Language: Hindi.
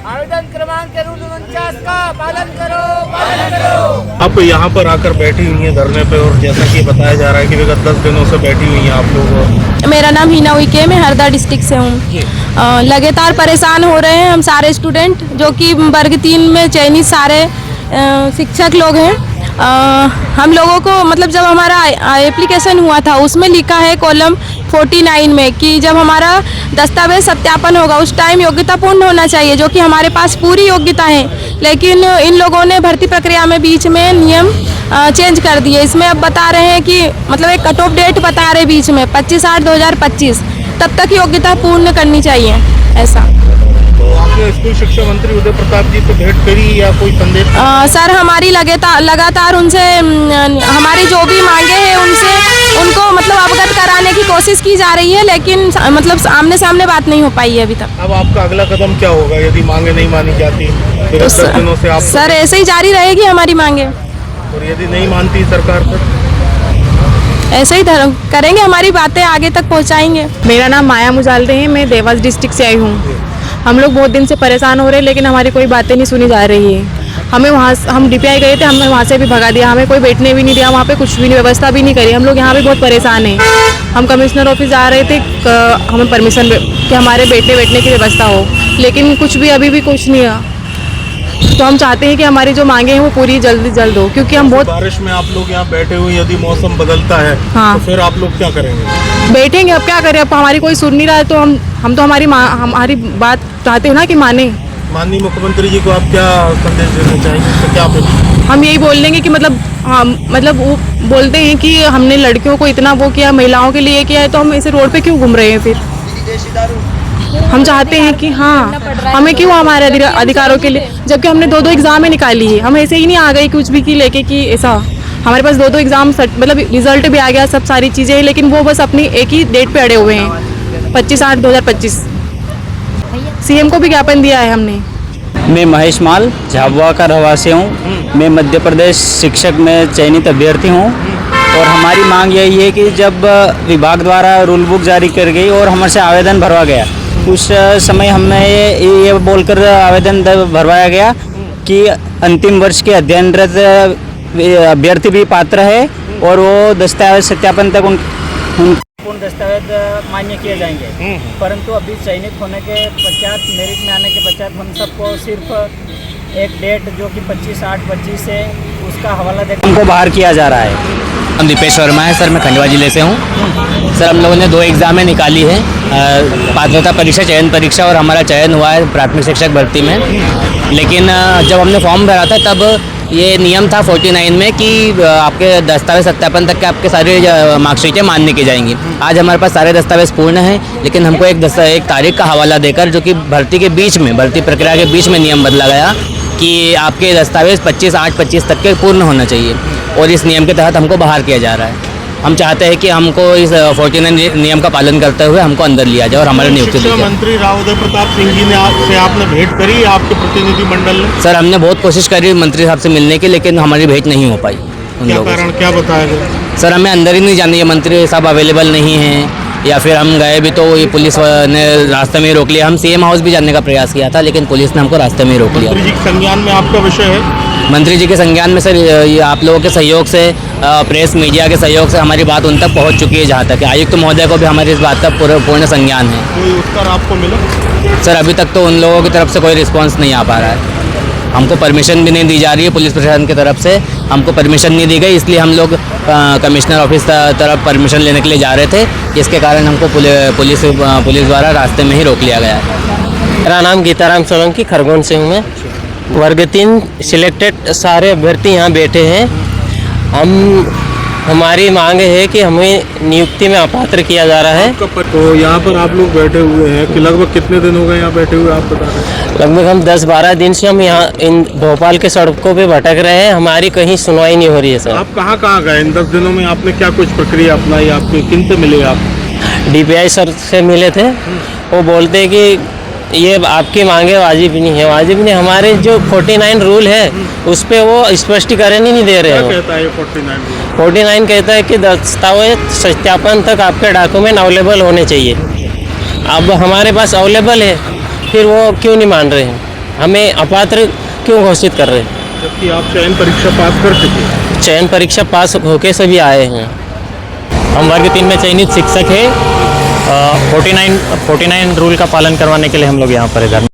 आवेदन क्रमांक 49 का पालन करो, पालन करो। आप यहाँ पर आकर बैठी हुई हैं धरने पे, और जैसा कि बताया जा रहा है कि विगत 10 दिनों से बैठी हुई हैं आप लोग। मेरा नाम हिना उइके, मैं हरदा डिस्ट्रिक्ट से हूँ। लगातार परेशान हो रहे हैं हम सारे स्टूडेंट, जो कि वर्ग 3 में चयनित सारे शिक्षक लोग हैं। हम लोगों को मतलब जब हमारा एप्लीकेशन हुआ था उसमें लिखा है कॉलम 49 में कि जब हमारा दस्तावेज सत्यापन होगा उस टाइम योग्यता पूर्ण होना चाहिए, जो कि हमारे पास पूरी योग्यता है। लेकिन इन लोगों ने भर्ती प्रक्रिया में बीच में नियम चेंज कर दिए। इसमें अब बता रहे हैं कि मतलब एक कट ऑफ डेट बता रहे बीच में 25/8/2025 तब तक योग्यता पूर्ण करनी चाहिए ऐसा। तो आपने स्कूल शिक्षा मंत्री उदय प्रताप जी से भेंट करी या कोई संदेश? सर हमारी लगातार उनसे हमारी जो भी मांगे हैं उनको मतलब अवगत कराने की कोशिश की जा रही है, लेकिन मतलब आमने सामने बात नहीं हो पाई है अभी तक। अब आपका अगला कदम क्या होगा यदि मांगे नहीं मानी जाती? तो 10 दिनों से आप सर ऐसे ही जारी रहेगी हमारी मांगे, और यदि नहीं मानती सरकार तो ऐसे ही करेंगे, हमारी बातें आगे तक पहुंचाएंगे। मेरा नाम माया मुजालदे है, मैं देवास डिस्ट्रिक्ट से आई हूँ। हम लोग बहुत दिन से परेशान हो रहे हैं, लेकिन हमारी कोई बातें नहीं सुनी जा रही है। हमें वहाँ हम DPI गए थे, हमें वहाँ से भी भगा दिया, हमें कोई बैठने भी नहीं दिया, वहाँ पे कुछ भी नहीं व्यवस्था भी नहीं करी। हम लोग यहाँ पे बहुत परेशान हैं। हम कमिश्नर ऑफिस जा रहे थे, हमें परमिशन कि हमारे बैठने की व्यवस्था हो, लेकिन कुछ भी अभी भी कुछ नहीं है। तो हम चाहते हैं कि हमारी जो मांगे हैं वो पूरी जल्दी जल्द हो, क्योंकि हम बहुत बारिश में आप लोग यहाँ बैठे हुए, यदि मौसम बदलता है हाँ। तो फिर आप लोग क्या करेंगे? बैठेंगे, अब क्या करें, अब हमारी कोई सुन नहीं रहा है, तो हम तो हमारी बात चाहते हो ना कि माने। माननीय मुख्यमंत्री जी को आप क्या संदेश देना चाहेंगे? तो क्या हम यही बोल देंगे कि मतलब वो बोलते हैं कि हमने लड़कियों को इतना वो किया, महिलाओं के लिए किया है, तो हम ऐसे रोड पे क्यों घूम रहे हैं? फिर हम चाहते हैं कि हाँ, हमें क्यों हमारे अधिकारों के लिए, जबकि हमने 2 एग्जाम में निकाली है। हम ऐसे ही नहीं आ गए कुछ भी की लेके कि ऐसा। हमारे पास 2 एग्जाम मतलब रिजल्ट भी आ गया, सब सारी चीज़ें हैं, लेकिन वो बस अपनी एक ही डेट पे अड़े हुए हैं, 25/8/2025। CM को भी ज्ञापन दिया है हमने। मैं महेश माल झाबुआ का रहवासी हूँ। मैं मध्य प्रदेश शिक्षक में चयनित अभ्यर्थी हूँ, और हमारी मांग यही है कि जब विभाग द्वारा रूल बुक जारी कर गई और हमसे आवेदन भरवा गया, उस समय हमें ये बोलकर आवेदन भरवाया गया कि अंतिम वर्ष के अध्ययनरत अभ्यर्थी भी पात्र है, और वो दस्तावेज सत्यापन तक पूर्ण दस्तावेज मान्य किए जाएंगे। परंतु अभी चयनित होने के पश्चात, मेरिट में आने के पश्चात हम सबको सिर्फ एक डेट जो कि 25/8/25 है उसका हवाला देकर हमको बाहर किया जा रहा है। हम दीपेश वर्मा है सर, मैं खंडवा जिले से हूँ। सर हम लोगों ने 2 एग्ज़ामें निकाली है, पात्रता परीक्षा, चयन परीक्षा, और हमारा चयन हुआ है प्राथमिक शिक्षक भर्ती में। लेकिन जब हमने फॉर्म भरा था तब ये नियम था 49 में कि आपके दस्तावेज सत्यापन तक के आपके सारे मार्कशीटें मान्य की जाएंगी। आज हमारे पास सारे दस्तावेज पूर्ण हैं, लेकिन हमको एक तारीख का हवाला देकर, जो कि भर्ती के बीच में, भर्ती प्रक्रिया के बीच में नियम बदला गया कि आपके दस्तावेज 25/8/25 तक के पूर्ण होना चाहिए, और इस नियम के तहत हमको बाहर किया जा रहा है। हम चाहते हैं कि हमको इस 49 नियम का पालन करते हुए हमको अंदर लिया जाए और हमारे नियुक्ति दी जाए। मंत्री राव उदय प्रताप सिंह जी ने आपने भेंट करी, आपके प्रतिनिधि मंडल ने? सर हमने बहुत कोशिश करी मंत्री साहब से मिलने की, लेकिन हमारी भेंट नहीं हो पाई उन लोगों से। कारण क्या बताया गया? सर हमें अंदर ही नहीं जाने, ये मंत्री साहब अवेलेबल नहीं हैं, या फिर हम गए भी तो ये पुलिस ने रास्ते में ही रोक लिया। हम CM हाउस भी जाने का प्रयास किया था, लेकिन पुलिस ने हमको रास्ते में ही रोक लिया। मंत्री जी के संज्ञान में आपका विषय है? मंत्री जी के संज्ञान में सर ये आप लोगों के सहयोग से, प्रेस मीडिया के सहयोग से हमारी बात उन तक पहुंच चुकी है, जहां तक आयुक्त महोदय को भी हमारी इस बात का पूर्ण संज्ञान है। कोई उत्तर आपको मिला? सर अभी तक तो उन लोगों की तरफ से कोई रिस्पांस नहीं आ पा रहा है। हमको परमिशन भी नहीं दी जा रही है, पुलिस प्रशासन की तरफ से हमको परमिशन नहीं दी गई, इसलिए हम लोग कमिश्नर ऑफिस तरफ परमिशन लेने के लिए जा रहे थे, जिसके कारण हमको पुलिस द्वारा रास्ते में ही रोक लिया गया है। मेरा नाम गीताराम सोलंकी, खरगोन से हूँ मैं। वर्ग 3 सिलेक्टेड सारे अभ्यर्थी यहाँ बैठे हैं। हमारी मांग है कि हमें नियुक्ति में अपात्र किया जा रहा है। तो यहाँ पर आप लोग बैठे हुए हैं कि लगभग कितने दिन हो गए यहाँ बैठे हुए, आप बता रहे हैं? लगभग हम 10-12 दिन से हम यहाँ इन भोपाल के सड़कों पे भटक रहे हैं, हमारी कहीं सुनवाई नहीं हो रही है सर। आप कहाँ गए इन 10 दिनों में? आपने क्या कुछ प्रक्रिया अपनाई? आपके किन से मिले आप? DPI सर से मिले थे, वो बोलते हैं कि ये आपकी मांगे वाजिब नहीं है। वाजिब नहीं, हमारे जो 49 रूल है उस पर वो स्पष्टीकरण ही नहीं दे रहे हैं। क्या कहता है 49? 49 कहता है कि दस्तावेज सत्यापन तक आपके डॉक्यूमेंट अवेलेबल होने चाहिए। अब हमारे पास अवेलेबल है, फिर वो क्यों नहीं मान रहे हैं, हमें अपात्र क्यों घोषित कर रहे हैं? जबकि आप चयन परीक्षा पास कर चुके हैं। चयन परीक्षा पास होके सभी आए हैं। हम वर्ग 3 में चयनित शिक्षक है। 49 रूल का पालन करवाने के लिए हम लोग यहाँ पर इधर